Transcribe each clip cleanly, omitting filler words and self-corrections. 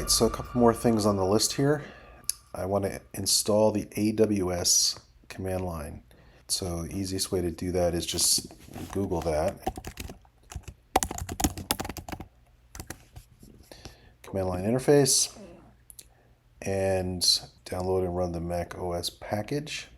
right, so a couple more things on the list here. I want to install the AWS command line. So the easiest way to do that is just Google that. Command line interface, and download and run the Mac OS package.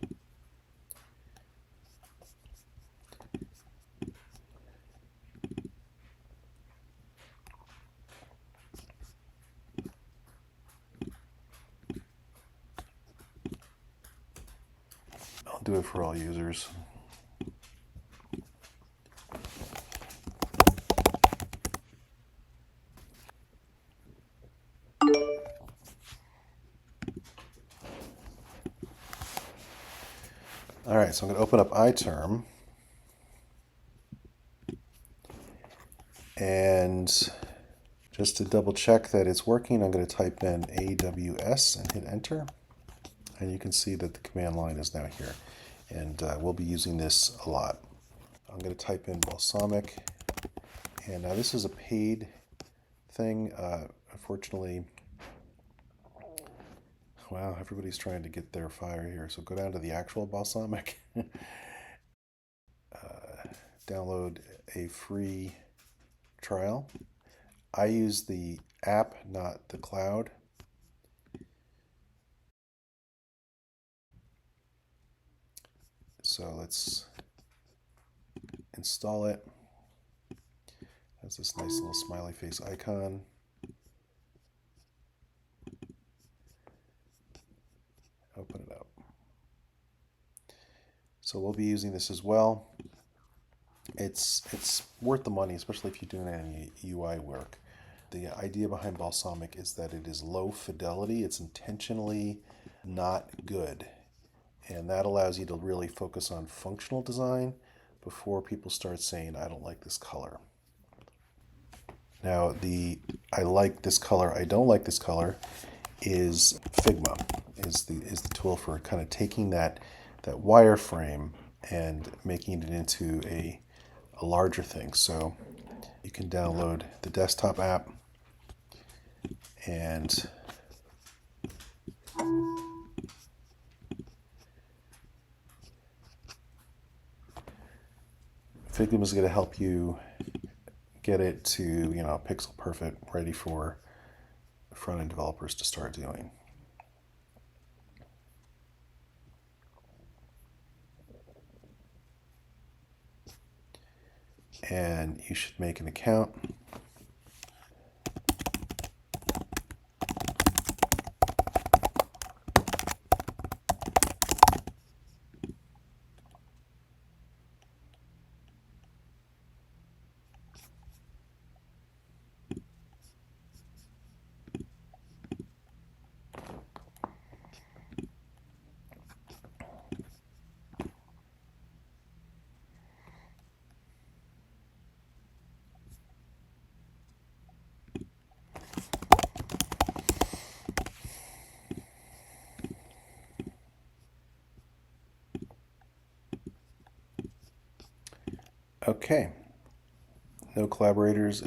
I'll do it for all users. All right, so I'm going to open up iTerm. And just to double check that it's working, I'm going to type in AWS and hit enter. And you can see that the command line is now here. And we'll be using this a lot. I'm going to type in Balsamiq. And now this is a paid thing. Unfortunately, wow, everybody's trying to get their fire here. So go down to the actual Balsamiq. Download a free trial. I use the app, not the cloud. So let's install it. It has this nice little smiley face icon. Open it up. So we'll be using this as well. It's worth the money, especially if you're doing any UI work. The idea behind Balsamiq is that it is low fidelity. It's intentionally not good. And that allows you to really focus on functional design before people start saying, I don't like this color. Now, the I like this color, I don't like this color is Figma, is the tool for kind of taking that wireframe and making it into a larger thing. So you can download the desktop app and Figma is going to help you get it to, pixel perfect, ready for front-end developers to start doing. And you should make an account. Okay, no collaborators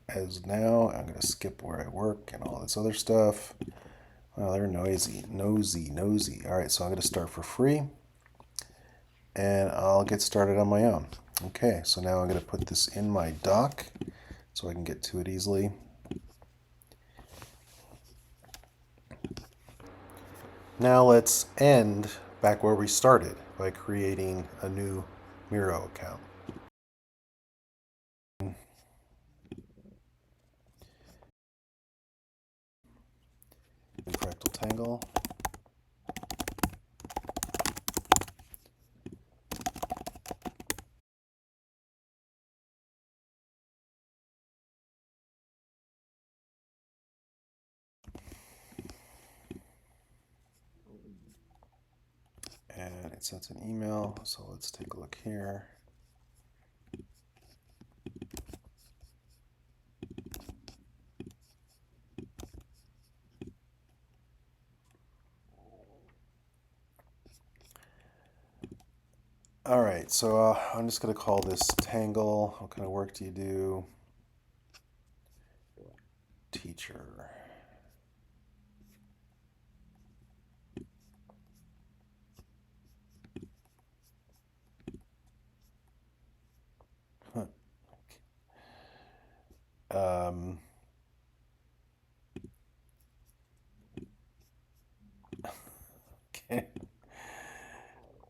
as now. I'm going to skip where I work and all this other stuff. Oh, they're nosy. All right, so I'm going to start for free and I'll get started on my own. Okay, so now I'm going to put this in my dock so I can get to it easily. Now let's end back where we started by creating a new Miro account. Fractal Tangle. And it sends an email, so let's take a look here. All right, so I'm just going to call this Tangle. What kind of work do you do? Teacher. Okay.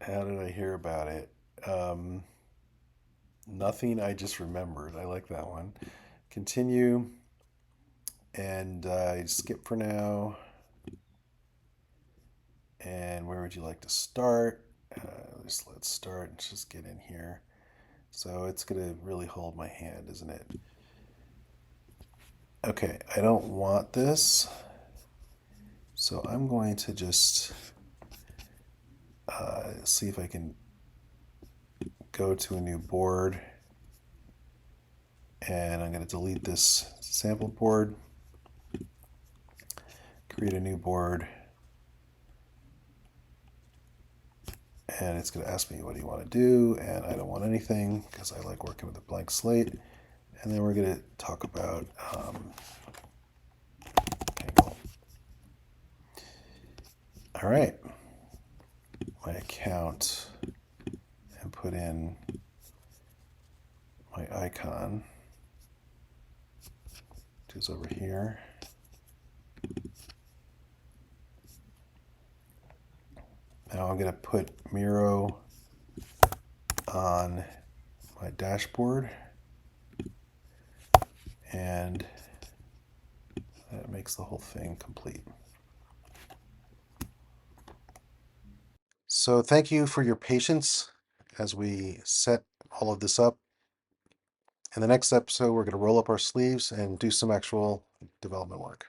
How did I hear about it? Um, Nothing, I just remembered. I like that one. Continue and skip for now. And where would you like to start? Let's start. Let's just get in here. So it's going to really hold my hand, isn't it? Okay, I don't want this. So I'm going to just see if I can go to a new board. And I'm going to delete this sample board, create a new board, and it's going to ask me what do you want to do, and I don't want anything because I like working with a blank slate. And then we're going to talk about Tangle. All right, my account, and put in my icon, which is over here. Now I'm going to put Miro on my dashboard, and that makes the whole thing complete. So thank you for your patience as we set all of this up. In the next episode, we're going to roll up our sleeves and do some actual development work.